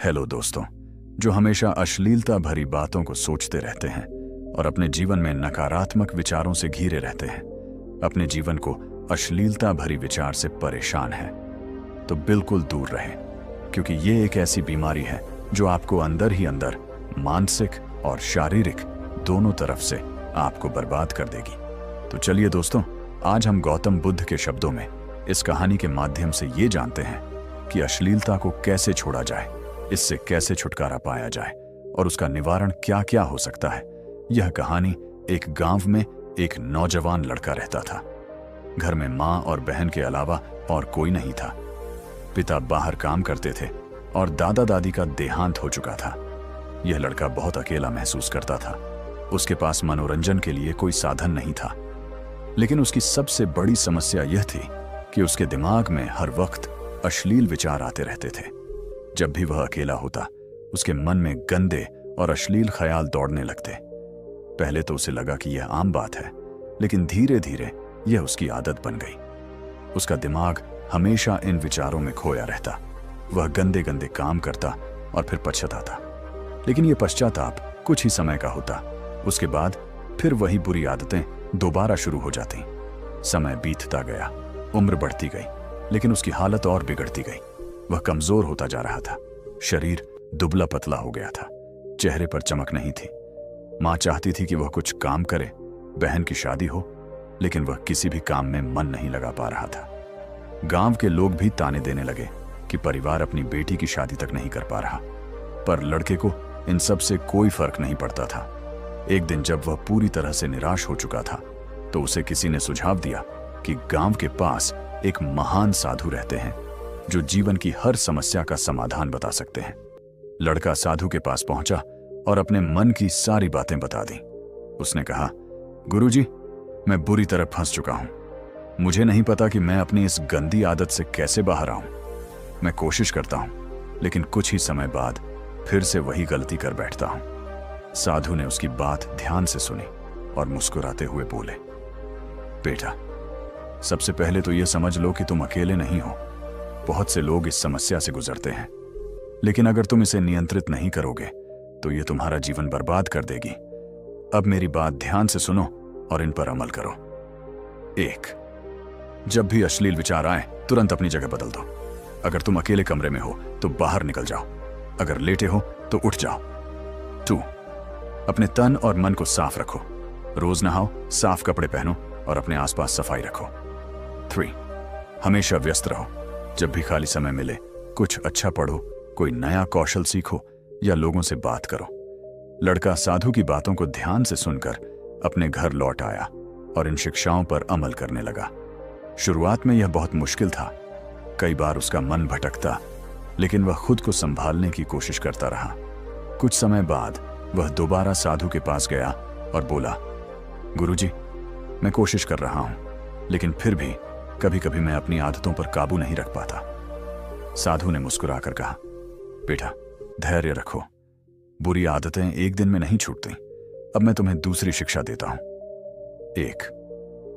Hello दोस्तों, जो हमेशा अश्लीलता भरी बातों को सोचते रहते हैं और अपने जीवन में नकारात्मक विचारों से घिरे रहते हैं, अपने जीवन को अश्लीलता भरी विचार से परेशान है, तो बिल्कुल दूर रहें, क्योंकि ये एक ऐसी बीमारी है जो आपको अंदर ही अंदर मानसिक और शारीरिक दोनों तरफ से आपको बर्बाद कर देगी। तो चलिए दोस्तों, आज हम गौतम बुद्ध के शब्दों में इस कहानी के माध्यम से ये जानते हैं कि अश्लीलता को कैसे छोड़ा जाए, इससे कैसे छुटकारा पाया जाए और उसका निवारण क्या क्या हो सकता है। यह कहानी एक गांव में एक नौजवान लड़का रहता था। घर में मां और बहन के अलावा और कोई नहीं था। पिता बाहर काम करते थे और दादा दादी का देहांत हो चुका था। यह लड़का बहुत अकेला महसूस करता था। उसके पास मनोरंजन के लिए कोई साधन नहीं था, लेकिन उसकी सबसे बड़ी समस्या यह थी कि उसके दिमाग में हर वक्त अश्लील विचार आते रहते थे। जब भी वह अकेला होता, उसके मन में गंदे और अश्लील ख्याल दौड़ने लगते। पहले तो उसे लगा कि यह आम बात है, लेकिन धीरे धीरे यह उसकी आदत बन गई। उसका दिमाग हमेशा इन विचारों में खोया रहता। वह गंदे गंदे काम करता और फिर पछताता, लेकिन यह पश्चाताप कुछ ही समय का होता। उसके बाद फिर वही बुरी आदतें दोबारा शुरू हो जाती। समय बीतता गया, उम्र बढ़ती गई, लेकिन उसकी हालत और बिगड़ती गई। वह कमजोर होता जा रहा था। शरीर दुबला पतला हो गया था। चेहरे पर चमक नहीं थी। मां चाहती थी कि वह कुछ काम करे, बहन की शादी हो, लेकिन वह किसी भी काम में मन नहीं लगा पा रहा था। गांव के लोग भी ताने देने लगे कि परिवार अपनी बेटी की शादी तक नहीं कर पा रहा, पर लड़के को इन सब से कोई फर्क नहीं पड़ता था। एक दिन जब वह पूरी तरह से निराश हो चुका था, तो उसे किसी ने सुझाव दिया कि गांव के पास एक महान साधु रहते हैं जो जीवन की हर समस्या का समाधान बता सकते हैं। लड़का साधु के पास पहुंचा और अपने मन की सारी बातें बता दी। उसने कहा, गुरुजी, मैं बुरी तरह फंस चुका हूं। मुझे नहीं पता कि मैं अपनी इस गंदी आदत से कैसे बाहर आऊं। मैं कोशिश करता हूं, लेकिन कुछ ही समय बाद फिर से वही गलती कर बैठता हूं। साधु ने उसकी बात ध्यान से सुनी और मुस्कुराते हुए बोले, बेटा, सबसे पहले तो यह समझ लो कि तुम अकेले नहीं हो। बहुत से लोग इस समस्या से गुजरते हैं, लेकिन अगर तुम इसे नियंत्रित नहीं करोगे तो यह तुम्हारा जीवन बर्बाद कर देगी। अब मेरी बात ध्यान से सुनो और इन पर अमल करो। 1. जब भी अश्लील विचार आए, तुरंत अपनी जगह बदल दो। अगर तुम अकेले कमरे में हो तो बाहर निकल जाओ। अगर लेटे हो तो उठ जाओ। 2. अपने तन और मन को साफ रखो। रोज नहाओ, साफ कपड़े पहनो और अपने आसपास सफाई रखो। 3. हमेशा व्यस्त रहो। जब भी खाली समय मिले, कुछ अच्छा पढ़ो, कोई नया कौशल सीखो या लोगों से बात करो। लड़का साधु की बातों को ध्यान से सुनकर अपने घर लौट आया और इन शिक्षाओं पर अमल करने लगा। शुरुआत में यह बहुत मुश्किल था। कई बार उसका मन भटकता, लेकिन वह खुद को संभालने की कोशिश करता रहा। कुछ समय बाद वह दोबारा साधु के पास गया और बोला, गुरुजी, मैं कोशिश कर रहा हूं, लेकिन फिर भी कभी कभी मैं अपनी आदतों पर काबू नहीं रख पाता। साधु ने मुस्कुराकर कहा, बेटा, धैर्य रखो। बुरी आदतें एक दिन में नहीं छूटती। अब मैं तुम्हें दूसरी शिक्षा देता हूं। 1.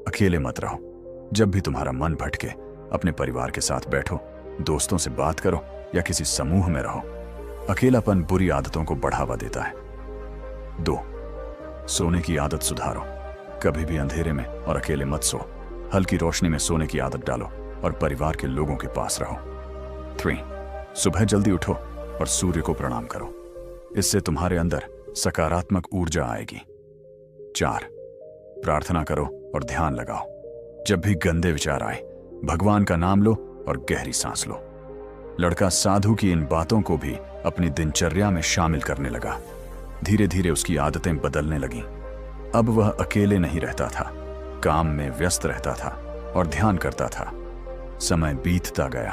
अकेले मत रहो। जब भी तुम्हारा मन भटके, अपने परिवार के साथ बैठो, दोस्तों से बात करो या किसी समूह में रहो। अकेलापन बुरी आदतों को बढ़ावा देता है। 2. सोने की आदत सुधारो। कभी भी अंधेरे में और अकेले मत सो। हल्की रोशनी में सोने की आदत डालो और परिवार के लोगों के पास रहो। 3. सुबह जल्दी उठो और सूर्य को प्रणाम करो। इससे तुम्हारे अंदर सकारात्मक ऊर्जा आएगी। 4. प्रार्थना करो और ध्यान लगाओ। जब भी गंदे विचार आए, भगवान का नाम लो और गहरी सांस लो। लड़का साधु की इन बातों को भी अपनी दिनचर्या में शामिल करने लगा। धीरे धीरे उसकी आदतें बदलने लगीं। अब वह अकेले नहीं रहता था, काम में व्यस्त रहता था और ध्यान करता था। समय बीतता गया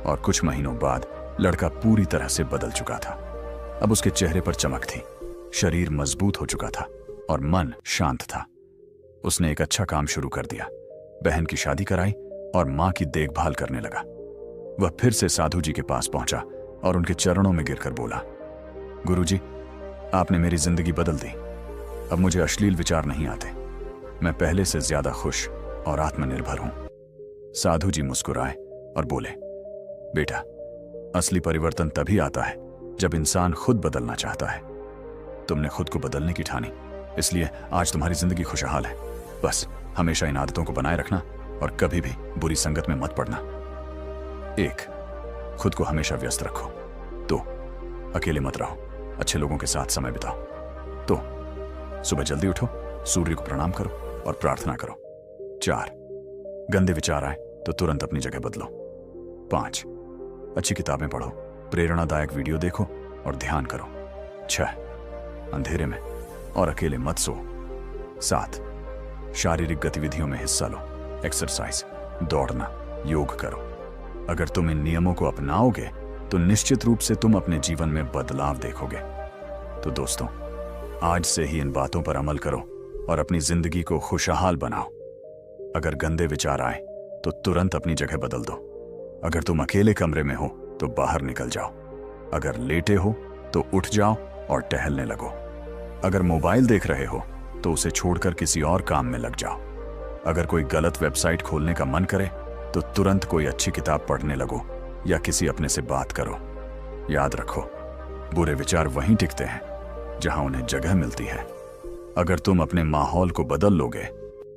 और कुछ महीनों बाद लड़का पूरी तरह से बदल चुका था। अब उसके चेहरे पर चमक थी, शरीर मजबूत हो चुका था और मन शांत था। उसने एक अच्छा काम शुरू कर दिया, बहन की शादी कराई और मां की देखभाल करने लगा। वह फिर से साधु जी के पास पहुंचा और उनके चरणों में गिरकर बोला, गुरुजी, आपने मेरी जिंदगी बदल दी। अब मुझे अश्लील विचार नहीं आते। मैं पहले से ज्यादा खुश और आत्मनिर्भर हूं। साधु जी मुस्कुराए और बोले, बेटा, असली परिवर्तन तभी आता है जब इंसान खुद बदलना चाहता है। तुमने खुद को बदलने की ठानी, इसलिए आज तुम्हारी जिंदगी खुशहाल है। बस हमेशा इन आदतों को बनाए रखना और कभी भी बुरी संगत में मत पड़ना। 1. खुद को हमेशा व्यस्त रखो। 2. अकेले मत रहो, अच्छे लोगों के साथ समय बिताओ। 2. सुबह जल्दी उठो, सूर्य को प्रणाम करो और प्रार्थना करो। 4. गंदे विचार आए तो तुरंत अपनी जगह बदलो। 5. अच्छी किताबें पढ़ो, प्रेरणादायक वीडियो देखो और ध्यान करो। 6. अंधेरे में और अकेले मत सो। 7. शारीरिक गतिविधियों में हिस्सा लो, एक्सरसाइज, दौड़ना, योग करो। अगर तुम इन नियमों को अपनाओगे तो निश्चित रूप से तुम अपने जीवन में बदलाव देखोगे। तो दोस्तों, आज से ही इन बातों पर अमल करो और अपनी जिंदगी को खुशहाल बनाओ। अगर गंदे विचार आए तो तुरंत अपनी जगह बदल दो। अगर तुम अकेले कमरे में हो तो बाहर निकल जाओ। अगर लेटे हो तो उठ जाओ और टहलने लगो। अगर मोबाइल देख रहे हो तो उसे छोड़कर किसी और काम में लग जाओ। अगर कोई गलत वेबसाइट खोलने का मन करे तो तुरंत कोई अच्छी किताब पढ़ने लगो या किसी अपने से बात करो। याद रखो, बुरे विचार वहीं टिकते हैं जहां उन्हें जगह मिलती है। अगर तुम अपने माहौल को बदल लोगे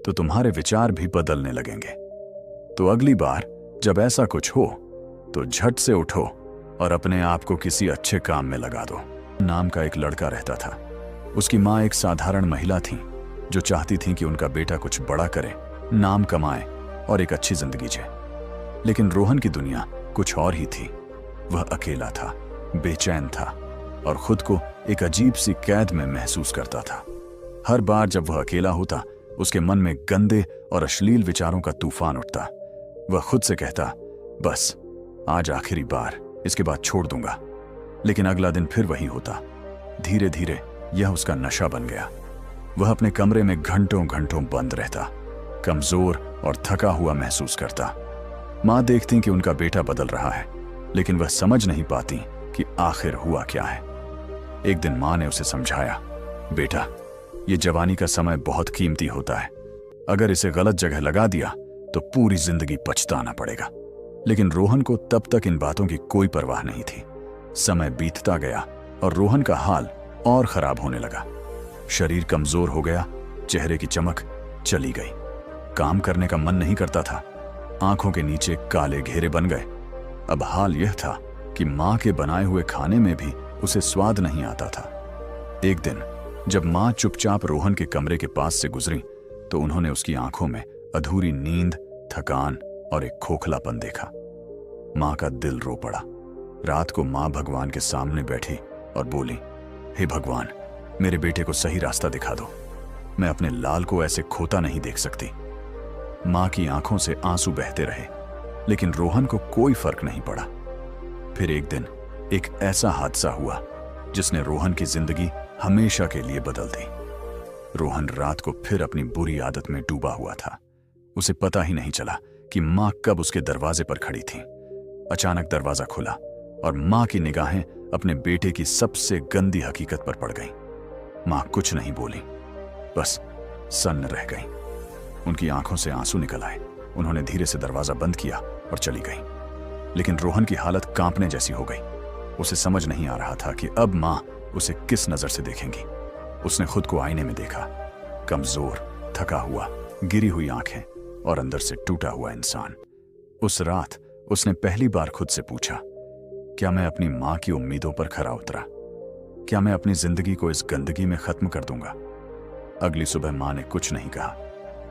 तो तुम्हारे विचार भी बदलने लगेंगे। तो अगली बार जब ऐसा कुछ हो तो झट से उठो और अपने आप को किसी अच्छे काम में लगा दो। नाम का एक लड़का रहता था। उसकी माँ एक साधारण महिला थी जो चाहती थी कि उनका बेटा कुछ बड़ा करे, नाम कमाए और एक अच्छी जिंदगी जिए। लेकिन रोहन की दुनिया कुछ और ही थी। वह अकेला था, बेचैन था और खुद को एक अजीब सी कैद में महसूस करता था। हर बार जब वह अकेला होता, उसके मन में गंदे और अश्लील विचारों का तूफान उठता। वह खुद से कहता, बस आज आखिरी बार, इसके बाद छोड़ दूंगा। लेकिन अगला दिन फिर वही होता। धीरे धीरे यह उसका नशा बन गया। वह अपने कमरे में घंटों घंटों बंद रहता, कमजोर और थका हुआ महसूस करता। माँ देखती कि उनका बेटा बदल रहा है, लेकिन वह समझ नहीं पाती कि आखिर हुआ क्या है। एक दिन माँ ने उसे समझाया, बेटा, ये जवानी का समय बहुत कीमती होता है। अगर इसे गलत जगह लगा दिया तो पूरी जिंदगी पछताना पड़ेगा। लेकिन रोहन को तब तक इन बातों की कोई परवाह नहीं थी। समय बीतता गया और रोहन का हाल और खराब होने लगा। शरीर कमजोर हो गया, चेहरे की चमक चली गई, काम करने का मन नहीं करता था, आंखों के नीचे काले घेरे बन गए। अब हाल यह था कि माँ के बनाए हुए खाने में भी उसे स्वाद नहीं आता था। एक दिन जब माँ चुपचाप रोहन के कमरे के पास से गुजरी तो उन्होंने उसकी आंखों में अधूरी नींद, थकान और एक खोखलापन देखा। माँ का दिल रो पड़ा। रात को माँ भगवान के सामने बैठी और बोली, हे भगवान, मेरे बेटे को सही रास्ता दिखा दो। मैं अपने लाल को ऐसे खोता नहीं देख सकती। माँ की आंखों से आंसू बहते रहे, लेकिन रोहन को कोई फर्क नहीं पड़ा। फिर एक दिन एक ऐसा हादसा हुआ जिसने रोहन की जिंदगी हमेशा के लिए बदल दी। रोहन रात को फिर अपनी बुरी आदत में डूबा हुआ था। उसे पता ही नहीं चला कि माँ कब उसके दरवाजे पर खड़ी थी। अचानक दरवाजा खुला और माँ की निगाहें अपने बेटे की सबसे गंदी हकीकत पर पड़ गईं। माँ कुछ नहीं बोली, बस सन्न रह गईं। उनकी आंखों से आंसू निकल आए। उन्होंने धीरे से दरवाजा बंद किया और चली गईं। लेकिन रोहन की हालत कांपने जैसी हो गई। उसे समझ नहीं आ रहा था कि अब माँ उसे किस नजर से देखेंगी। उसने खुद को आईने में देखा, कमजोर, थका हुआ, गिरी हुई आंखें और अंदर से टूटा हुआ इंसान। उस रात उसने पहली बार खुद से पूछा, क्या मैं अपनी माँ की उम्मीदों पर खरा उतरा? क्या मैं अपनी जिंदगी को इस गंदगी में खत्म कर दूंगा? अगली सुबह माँ ने कुछ नहीं कहा,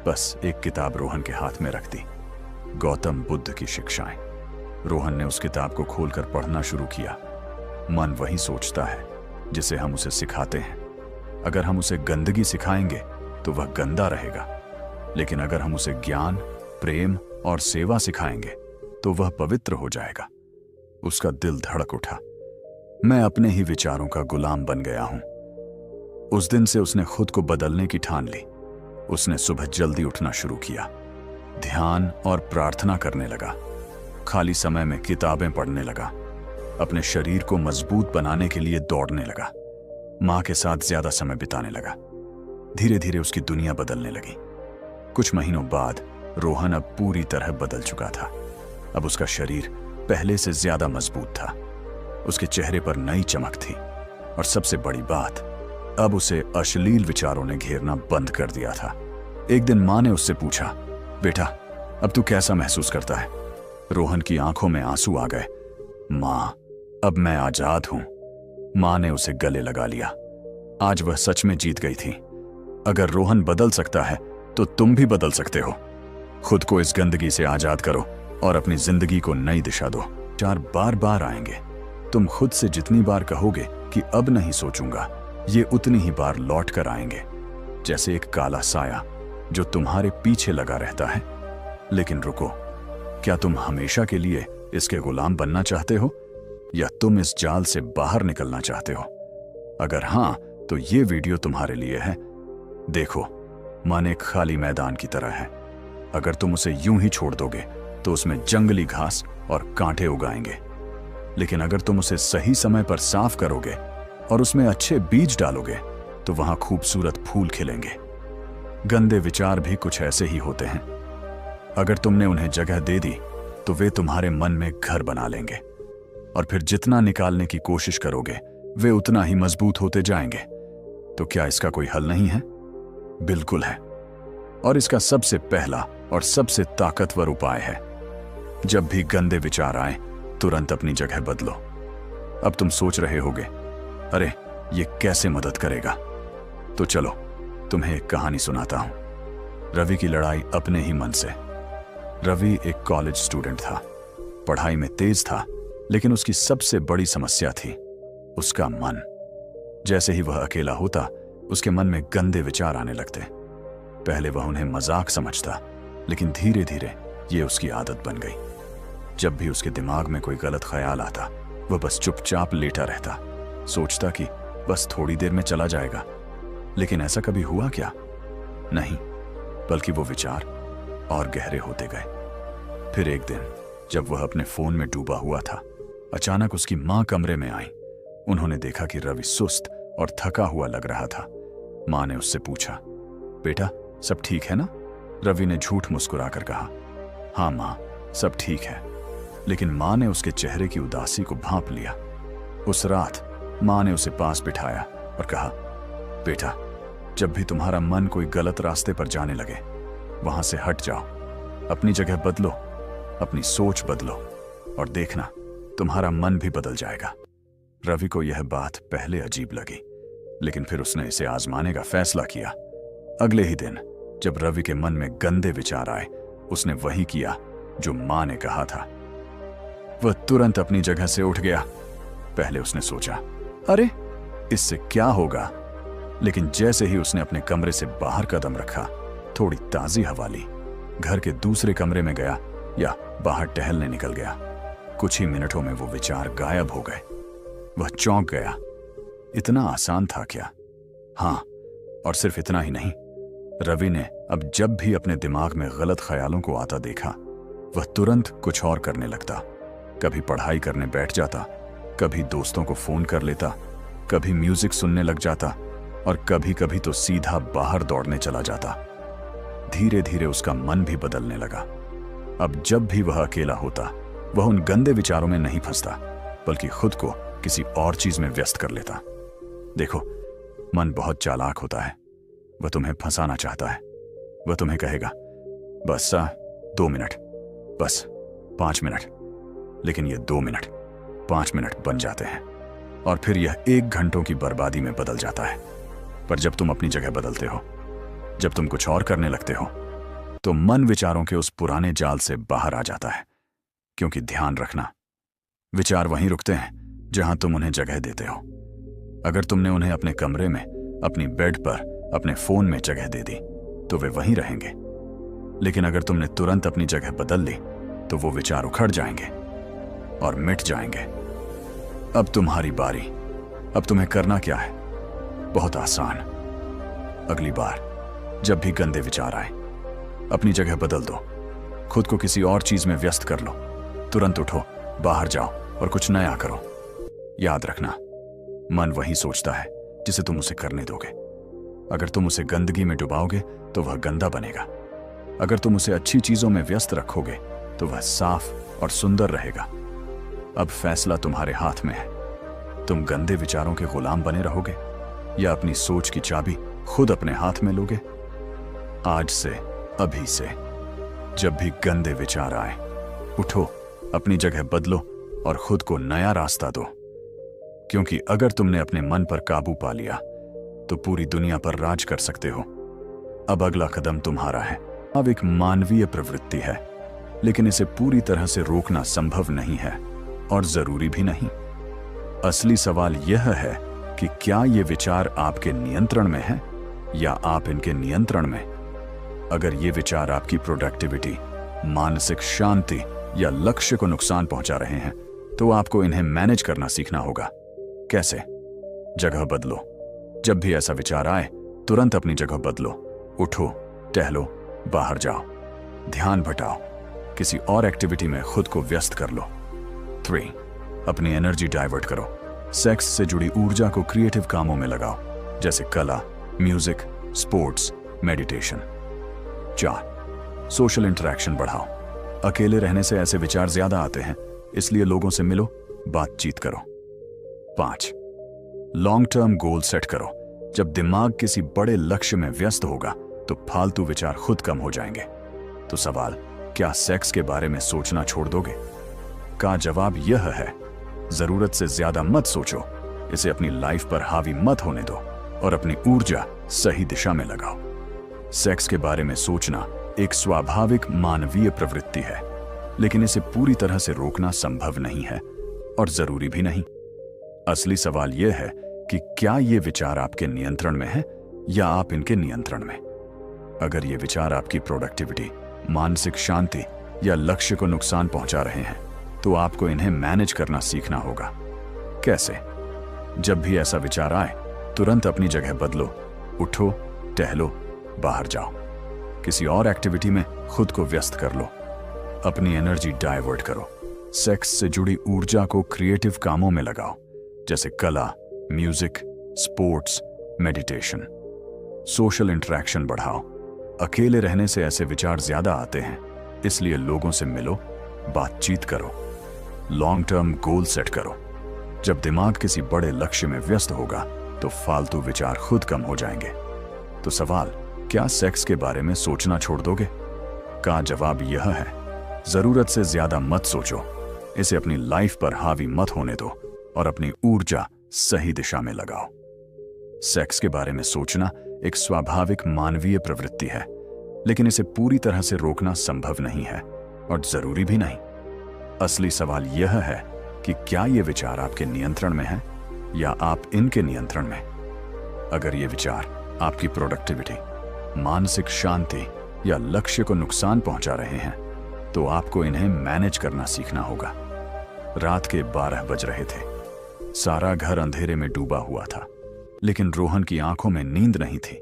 बस एक किताब रोहन के हाथ में रख दी, गौतम बुद्ध की शिक्षाएं। रोहन ने उस किताब को खोलकर पढ़ना शुरू किया। मन वही सोचता है जिसे हम उसे सिखाते हैं। अगर हम उसे गंदगी सिखाएंगे तो वह गंदा रहेगा, लेकिन अगर हम उसे ज्ञान, प्रेम और सेवा सिखाएंगे तो वह पवित्र हो जाएगा। उसका दिल धड़क उठा। मैं अपने ही विचारों का गुलाम बन गया हूं। उस दिन से उसने खुद को बदलने की ठान ली। उसने सुबह जल्दी उठना शुरू किया, ध्यान और प्रार्थना करने लगा, खाली समय में किताबें पढ़ने लगा, अपने शरीर को मजबूत बनाने के लिए दौड़ने लगा, माँ के साथ ज्यादा समय बिताने लगा। धीरे धीरे उसकी दुनिया बदलने लगी। कुछ महीनों बाद रोहन अब पूरी तरह बदल चुका था। अब उसका शरीर पहले से ज्यादा मजबूत था, उसके चेहरे पर नई चमक थी, और सबसे बड़ी बात, अब उसे अश्लील विचारों ने घेरना बंद कर दिया था। एक दिन माँ ने उससे पूछा, बेटा अब तू कैसा महसूस करता है? रोहन की आंखों में आंसू आ गए। माँ, अब मैं आजाद हूं। माँ ने उसे गले लगा लिया। आज वह सच में जीत गई थी। अगर रोहन बदल सकता है तो तुम भी बदल सकते हो। खुद को इस गंदगी से आजाद करो और अपनी जिंदगी को नई दिशा दो। विचार बार बार आएंगे। तुम खुद से जितनी बार कहोगे कि अब नहीं सोचूंगा, ये उतनी ही बार लौट कर आएंगे, जैसे एक काला साया जो तुम्हारे पीछे लगा रहता है। लेकिन रुको, क्या तुम हमेशा के लिए इसके गुलाम बनना चाहते हो, या तुम इस जाल से बाहर निकलना चाहते हो? अगर हां, तो ये वीडियो तुम्हारे लिए है। देखो, मन एक खाली मैदान की तरह है। अगर तुम उसे यूं ही छोड़ दोगे तो उसमें जंगली घास और कांटे उगाएंगे। लेकिन अगर तुम उसे सही समय पर साफ करोगे और उसमें अच्छे बीज डालोगे तो वहां खूबसूरत फूल खिलेंगे। गंदे विचार भी कुछ ऐसे ही होते हैं। अगर तुमने उन्हें जगह दे दी तो वे तुम्हारे मन में घर बना लेंगे, और फिर जितना निकालने की कोशिश करोगे वे उतना ही मजबूत होते जाएंगे। तो क्या इसका कोई हल नहीं है? बिल्कुल है, और इसका सबसे पहला और सबसे ताकतवर उपाय है, जब भी गंदे विचार आए तुरंत अपनी जगह बदलो। अब तुम सोच रहे होगे, अरे ये कैसे मदद करेगा? तो चलो तुम्हें एक कहानी सुनाता हूं। रवि की लड़ाई अपने ही मन से। रवि एक कॉलेज स्टूडेंट था, पढ़ाई में तेज था, लेकिन उसकी सबसे बड़ी समस्या थी उसका मन। जैसे ही वह अकेला होता, उसके मन में गंदे विचार आने लगते। पहले वह उन्हें मजाक समझता, लेकिन धीरे धीरे ये उसकी आदत बन गई। जब भी उसके दिमाग में कोई गलत ख्याल आता, वह बस चुपचाप लेटा रहता, सोचता कि बस थोड़ी देर में चला जाएगा। लेकिन ऐसा कभी हुआ क्या? नहीं, बल्कि वो विचार और गहरे होते गए। फिर एक दिन जब वह अपने फोन में डूबा हुआ था, अचानक उसकी माँ कमरे में आई। उन्होंने देखा कि रवि सुस्त और थका हुआ लग रहा था। माँ ने उससे पूछा, बेटा सब ठीक है ना? रवि ने झूठ मुस्कुराकर कहा, हाँ माँ, सब ठीक है। लेकिन माँ ने उसके चेहरे की उदासी को भांप लिया। उस रात माँ ने उसे पास बिठाया और कहा, बेटा जब भी तुम्हारा मन कोई गलत रास्ते पर जाने लगे, वहां से हट जाओ, अपनी जगह बदलो, अपनी सोच बदलो, और देखना तुम्हारा मन भी बदल जाएगा। रवि को यह बात पहले अजीब लगी, लेकिन फिर उसने इसे आजमाने का फैसला किया। अगले ही दिन जब रवि के मन में गंदे विचार आए, उसने वही किया जो माँ ने कहा था। वह तुरंत अपनी जगह से उठ गया। पहले उसने सोचा, अरे इससे क्या होगा? लेकिन जैसे ही उसने अपने कमरे से बाहर कदम रखा, थोड़ी ताजी हवा ली, घर के दूसरे कमरे में गया या बाहर टहलने निकल गया, कुछ ही मिनटों में वो विचार गायब हो गए। वह चौंक गया। इतना आसान था क्या? हाँ, और सिर्फ इतना ही नहीं, रवि ने अब जब भी अपने दिमाग में गलत ख्यालों को आता देखा, वह तुरंत कुछ और करने लगता। कभी पढ़ाई करने बैठ जाता, कभी दोस्तों को फोन कर लेता, कभी म्यूजिक सुनने लग जाता, और कभी कभी तो सीधा बाहर दौड़ने चला जाता। धीरे धीरे उसका मन भी बदलने लगा। अब जब भी वह अकेला होता, वह उन गंदे विचारों में नहीं फंसता, बल्कि खुद को किसी और चीज में व्यस्त कर लेता। देखो, मन बहुत चालाक होता है। वह तुम्हें फंसाना चाहता है। वह तुम्हें कहेगा, बस 2 मिनट, बस 5 मिनट। लेकिन ये 2 मिनट 5 मिनट बन जाते हैं, और फिर यह 1 घंटों की बर्बादी में बदल जाता है। पर जब तुम अपनी जगह बदलते हो, जब तुम कुछ और करने लगते हो, तो मन विचारों के उस पुराने जाल से बाहर आ जाता है। क्योंकि ध्यान रखना, विचार वहीं रुकते हैं जहां तुम उन्हें जगह देते हो। अगर तुमने उन्हें अपने कमरे में, अपनी बेड पर, अपने फोन में जगह दे दी, तो वे वहीं रहेंगे। लेकिन अगर तुमने तुरंत अपनी जगह बदल ली, तो वो विचार उखड़ जाएंगे और मिट जाएंगे। अब तुम्हारी बारी। अब तुम्हें करना क्या है? बहुत आसान। अगली बार जब भी गंदे विचार आए, अपनी जगह बदल दो, खुद को किसी और चीज में व्यस्त कर लो, तुरंत उठो, बाहर जाओ और कुछ नया करो। याद रखना, मन वही सोचता है जिसे तुम उसे करने दोगे। अगर तुम उसे गंदगी में डुबाओगे तो वह गंदा बनेगा। अगर तुम उसे अच्छी चीजों में व्यस्त रखोगे तो वह साफ और सुंदर रहेगा। अब फैसला तुम्हारे हाथ में है। तुम गंदे विचारों के गुलाम बने रहोगे या अपनी सोच की चाबी खुद अपने हाथ में लोगे? आज से, अभी से, जब भी गंदे विचार आए, उठो, अपनी जगह बदलो और खुद को नया रास्ता दो। क्योंकि अगर तुमने अपने मन पर काबू पा लिया तो पूरी दुनिया पर राज कर सकते हो। अब अगला कदम तुम्हारा है। अब एक मानवीय प्रवृत्ति है, लेकिन इसे पूरी तरह से रोकना संभव नहीं है और जरूरी भी नहीं। असली सवाल यह है कि क्या ये विचार आपके नियंत्रण में है या आप इनके नियंत्रण में? अगर ये विचार आपकी प्रोडक्टिविटी, मानसिक शांति या लक्ष्य को नुकसान पहुंचा रहे हैं तो आपको इन्हें मैनेज करना सीखना होगा। कैसे? जगह बदलो। जब भी ऐसा विचार आए, तुरंत अपनी जगह बदलो। उठो, टहलो, बाहर जाओ, ध्यान भटाओ, किसी और एक्टिविटी में खुद को व्यस्त कर लो। 3. अपनी एनर्जी डाइवर्ट करो। सेक्स से जुड़ी ऊर्जा को क्रिएटिव कामों में लगाओ, जैसे कला, music, sports, meditation. 4. Social interaction बढ़ाओ। अकेले रहने से ऐसे विचार ज्यादा आते हैं, इसलिए लोगों से मिलो, बातचीत करो। 5. लॉन्ग टर्म गोल सेट करो। जब दिमाग किसी बड़े लक्ष्य में व्यस्त होगा तो फालतू विचार खुद कम हो जाएंगे। तो सवाल, क्या सेक्स के बारे में सोचना छोड़ दोगे? का जवाब यह है, जरूरत से ज्यादा मत सोचो, इसे अपनी लाइफ पर हावी मत होने दो और अपनी ऊर्जा सही दिशा में लगाओ। सेक्स के बारे में सोचना एक स्वाभाविक मानवीय प्रवृत्ति है, लेकिन इसे पूरी तरह से रोकना संभव नहीं है और जरूरी भी नहीं। असली सवाल यह है कि क्या ये विचार आपके नियंत्रण में है या आप इनके नियंत्रण में? अगर ये विचार आपकी प्रोडक्टिविटी, मानसिक शांति या लक्ष्य को नुकसान पहुंचा रहे हैं तो आपको इन्हें मैनेज करना सीखना होगा। कैसे? जब भी ऐसा विचार आए, तुरंत अपनी जगह बदलो। उठो, टहलो, बाहर जाओ, किसी और एक्टिविटी में खुद को व्यस्त कर लो। अपनी एनर्जी डाइवर्ट करो। सेक्स से जुड़ी ऊर्जा को क्रिएटिव कामों में लगाओ, जैसे कला, music, sports, meditation. Social interaction बढ़ाओ। अकेले रहने से ऐसे विचार ज्यादा आते हैं, इसलिए लोगों से मिलो, बातचीत करो। लॉन्ग टर्म गोल सेट करो। जब दिमाग किसी बड़े लक्ष्य में व्यस्त होगा तो फालतू विचार खुद कम हो जाएंगे। तो सवाल, क्या सेक्स के बारे में सोचना छोड़ दोगे? का जवाब यह है, जरूरत से ज्यादा मत सोचो, इसे अपनी लाइफ पर हावी मत होने दो और अपनी ऊर्जा सही दिशा में लगाओ। सेक्स के बारे में सोचना एक स्वाभाविक मानवीय प्रवृत्ति है, लेकिन इसे पूरी तरह से रोकना संभव नहीं है और जरूरी भी नहीं। असली सवाल यह है कि क्या ये विचार आपके नियंत्रण में है या आप इनके नियंत्रण में? अगर ये विचार आपकी प्रोडक्टिविटी, मानसिक शांति या लक्ष्य को नुकसान पहुंचा रहे हैं तो आपको इन्हें मैनेज करना सीखना होगा। रात के 12 बज रहे थे। सारा घर अंधेरे में डूबा हुआ था, लेकिन रोहन की आंखों में नींद नहीं थी।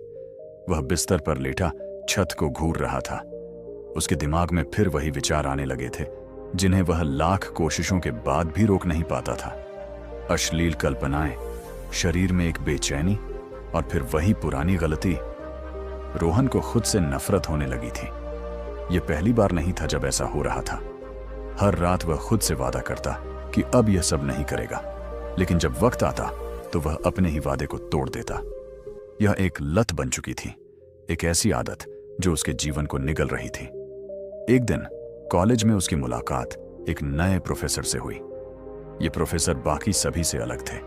वह बिस्तर पर लेटा छत को घूर रहा था। उसके दिमाग में फिर वही विचार आने लगे थे जिन्हें वह लाख कोशिशों के बाद भी रोक नहीं पाता था। अश्लील कल्पनाएं, शरीर में एक बेचैनी और फिर वही पुरानी गलती। रोहन को खुद से नफरत होने लगी थी। यह पहली बार नहीं था जब ऐसा हो रहा था। हर रात वह खुद से वादा करता कि अब यह सब नहीं करेगा, लेकिन जब वक्त आता तो वह अपने ही वादे को तोड़ देता। यह एक लत बन चुकी थी, एक ऐसी आदत जो उसके जीवन को निगल रही थी। एक दिन कॉलेज में उसकी मुलाकात एक नए प्रोफेसर से हुई। ये प्रोफेसर बाकी सभी से अलग थे,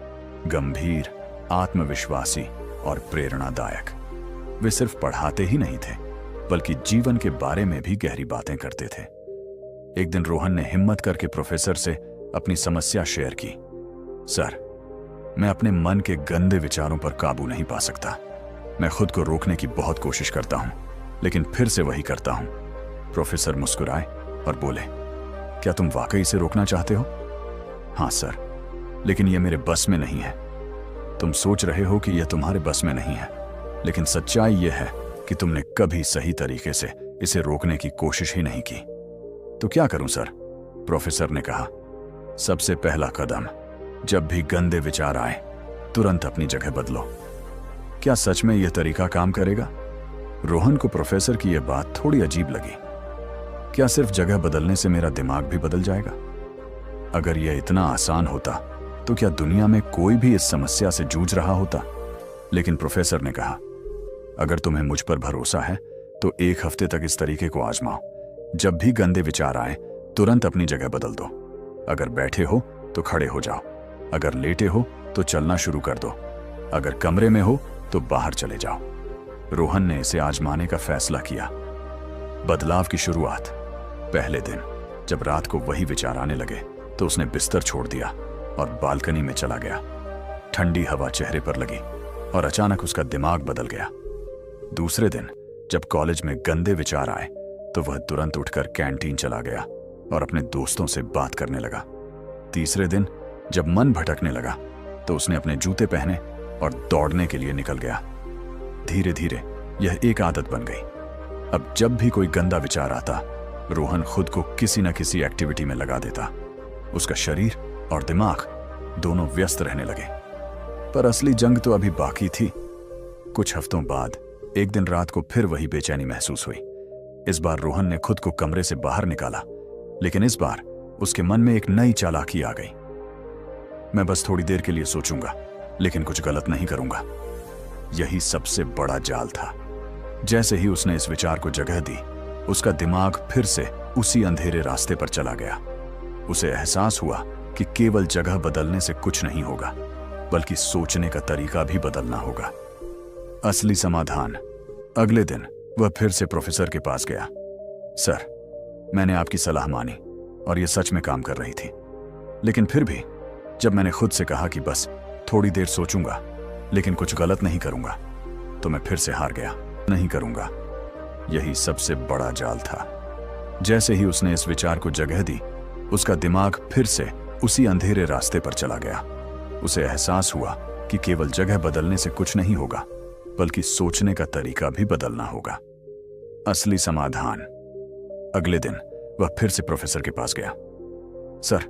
गंभीर, आत्मविश्वासी और प्रेरणादायक। वे सिर्फ पढ़ाते ही नहीं थे, बल्कि जीवन के बारे में भी गहरी बातें करते थे। एक दिन रोहन ने हिम्मत करके प्रोफेसर से अपनी समस्या शेयर की। सर, मैं अपने मन के गंदे विचारों पर काबू नहीं पा सकता। मैं खुद को रोकने की बहुत कोशिश करता हूं, लेकिन फिर से वही करता हूं। प्रोफेसर मुस्कुराए और बोले, क्या तुम वाकई इसे रोकना चाहते हो? हाँ सर, लेकिन यह मेरे बस में नहीं है। तुम सोच रहे हो कि यह तुम्हारे बस में नहीं है, लेकिन सच्चाई यह है कि तुमने कभी सही तरीके से इसे रोकने की कोशिश ही नहीं की। तो क्या करूं सर? प्रोफेसर ने कहा, सबसे पहला कदम, जब भी गंदे विचार आए तुरंत अपनी जगह बदलो। क्या सच में यह तरीका काम करेगा? रोहन को प्रोफेसर की यह बात थोड़ी अजीब लगी। क्या सिर्फ जगह बदलने से मेरा दिमाग भी बदल जाएगा? अगर यह इतना आसान होता तो क्या दुनिया में कोई भी इस समस्या से जूझ रहा होता? लेकिन प्रोफेसर ने कहा, अगर तुम्हें मुझ पर भरोसा है तो 1 हफ्ते तक इस तरीके को आजमाओ। जब भी गंदे विचार आए तुरंत अपनी जगह बदल दो। अगर बैठे हो तो खड़े हो जाओ, अगर लेटे हो तो चलना शुरू कर दो, अगर कमरे में हो तो बाहर चले जाओ। रोहन ने इसे आजमाने का फैसला किया। बदलाव की शुरुआत। पहले दिन जब रात को वही विचार आने लगे तो उसने बिस्तर छोड़ दिया और बालकनी में चला गया। ठंडी हवा चेहरे पर लगी और अचानक उसका दिमाग बदल गया। दूसरे दिन जब कॉलेज में गंदे विचार आए तो वह तुरंत उठकर कैंटीन चला गया और अपने दोस्तों से बात करने लगा। तीसरे दिन जब मन भटकने लगा तो उसने अपने जूते पहने और दौड़ने के लिए निकल गया। धीरे धीरे यह एक आदत बन गई। अब जब भी कोई गंदा विचार आता, रोहन खुद को किसी न किसी एक्टिविटी में लगा देता। उसका शरीर और दिमाग दोनों व्यस्त रहने लगे। पर असली जंग तो अभी बाकी थी। कुछ हफ्तों बाद एक दिन रात को फिर वही बेचैनी महसूस हुई। इस बार रोहन ने खुद को कमरे से बाहर निकाला, लेकिन इस बार उसके मन में एक नई चालाकी आ गई। मैं बस थोड़ी देर के लिए सोचूंगा, लेकिन कुछ गलत नहीं करूंगा। यही सबसे बड़ा जाल था। जैसे ही उसने इस विचार को जगह दी, उसका दिमाग फिर से उसी अंधेरे रास्ते पर चला गया। उसे एहसास हुआ कि केवल जगह बदलने से कुछ नहीं होगा, बल्कि सोचने का तरीका भी बदलना होगा। असली समाधान। अगले दिन वह फिर से प्रोफेसर के पास गया। सर, मैंने आपकी सलाह मानी और यह सच में काम कर रही थी, लेकिन फिर भी जब मैंने खुद से कहा कि बस थोड़ी देर सोचूंगा लेकिन कुछ गलत नहीं करूंगा, तो मैं फिर से हार गया। नहीं करूंगा। यही सबसे बड़ा जाल था। जैसे ही उसने इस विचार को जगह दी, उसका दिमाग फिर से उसी अंधेरे रास्ते पर चला गया। उसे एहसास हुआ कि केवल जगह बदलने से कुछ नहीं होगा, बल्कि सोचने का तरीका भी बदलना होगा। असली समाधान। अगले दिन वह फिर से प्रोफेसर के पास गया। सर,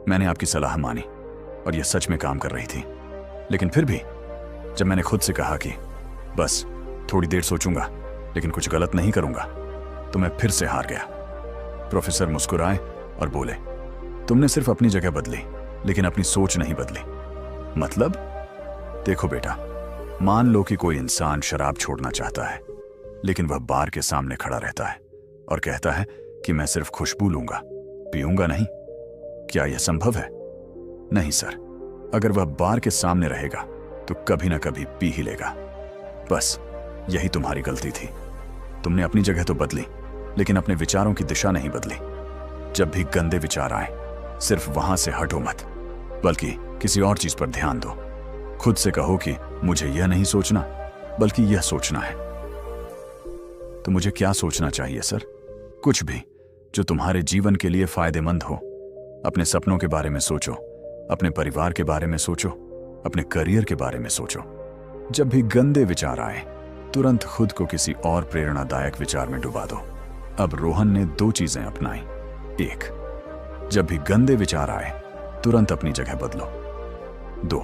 मैंने आपकी सलाह मानी और यह सच में काम कर रही थी, लेकिन फिर भी जब मैंने खुद से कहा कि बस थोड़ी देर सोचूंगा लेकिन कुछ गलत नहीं करूंगा, तो मैं फिर से हार गया। प्रोफेसर मुस्कुराए और बोले, तुमने सिर्फ अपनी जगह बदली, लेकिन अपनी सोच नहीं बदली। मतलब? देखो बेटा, मान लो कि कोई इंसान शराब छोड़ना चाहता है, लेकिन वह बार के सामने खड़ा रहता है और कहता है कि मैं सिर्फ खुशबू लूंगा, पीऊंगा नहीं। क्या यह संभव है? नहीं सर। अगर वह बार के सामने रहेगा तो कभी ना कभी पी ही लेगा। बस यही तुम्हारी गलती थी। तुमने अपनी जगह तो बदली, लेकिन अपने विचारों की दिशा नहीं बदली। जब भी गंदे विचार आए, सिर्फ वहां से हटो मत, बल्कि किसी और चीज पर ध्यान दो। खुद से कहो कि मुझे यह नहीं सोचना, बल्कि यह सोचना है। तो मुझे क्या सोचना चाहिए सर? कुछ भी जो तुम्हारे जीवन के लिए फायदेमंद हो। अपने सपनों के बारे में सोचो, अपने परिवार के बारे में सोचो, अपने करियर के बारे में सोचो। जब भी गंदे विचार आए, तुरंत खुद को किसी और प्रेरणादायक विचार में डुबा दो। अब रोहन ने 2 चीजें अपनाई। 1, जब भी गंदे विचार आए, तुरंत अपनी जगह बदलो। 2,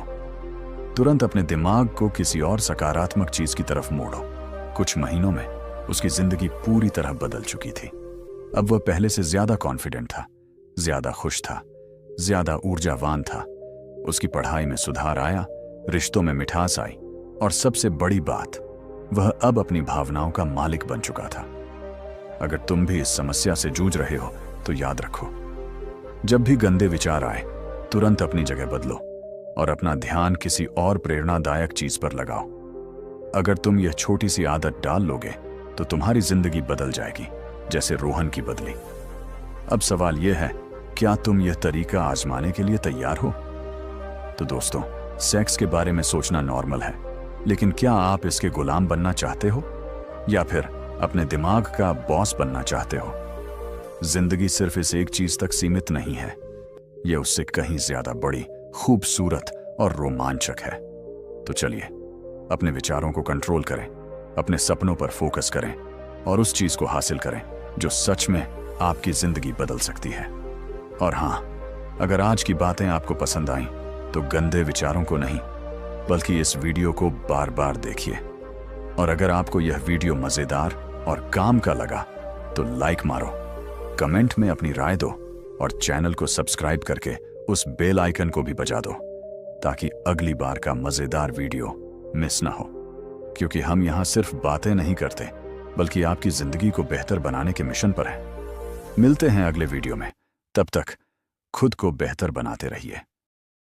तुरंत अपने दिमाग को किसी और सकारात्मक चीज की तरफ मोड़ो। कुछ महीनों में उसकी जिंदगी पूरी तरह बदल चुकी थी। अब वह पहले से ज्यादा कॉन्फिडेंट था, ज्यादा खुश था, ज्यादा ऊर्जावान था। उसकी पढ़ाई में सुधार आया, रिश्तों में मिठास आई, और सबसे बड़ी बात, वह अब अपनी भावनाओं का मालिक बन चुका था। अगर तुम भी इस समस्या से जूझ रहे हो तो याद रखो, जब भी गंदे विचार आए, तुरंत अपनी जगह बदलो और अपना ध्यान किसी और प्रेरणादायक चीज पर लगाओ। अगर तुम यह छोटी सी आदत डाल लोगे तो तुम्हारी जिंदगी बदल जाएगी, जैसे रोहन की बदली। अब सवाल यह है, क्या तुम यह तरीका आजमाने के लिए तैयार हो? तो दोस्तों, सेक्स के बारे में सोचना नॉर्मल है, लेकिन क्या आप इसके गुलाम बनना चाहते हो, या फिर अपने दिमाग का बॉस बनना चाहते हो? जिंदगी सिर्फ इस एक चीज तक सीमित नहीं है, यह उससे कहीं ज्यादा बड़ी, खूबसूरत और रोमांचक है। तो चलिए, अपने विचारों को कंट्रोल करें, अपने सपनों पर फोकस करें और उस चीज को हासिल करें जो सच में आपकी जिंदगी बदल सकती है। और हां, अगर आज की बातें आपको पसंद आईं, तो गंदे विचारों को नहीं, बल्कि इस वीडियो को बार बार देखिए। और अगर आपको यह वीडियो मजेदार और काम का लगा तो लाइक मारो, कमेंट में अपनी राय दो और चैनल को सब्सक्राइब करके उस बेल आइकन को भी बजा दो ताकि अगली बार का मजेदार वीडियो मिस ना हो। क्योंकि हम यहाँ सिर्फ बातें नहीं करते बल्कि आपकी जिंदगी को बेहतर बनाने के मिशन पर हैं। मिलते हैं अगले वीडियो में। तब तक खुद को बेहतर बनाते रहिए।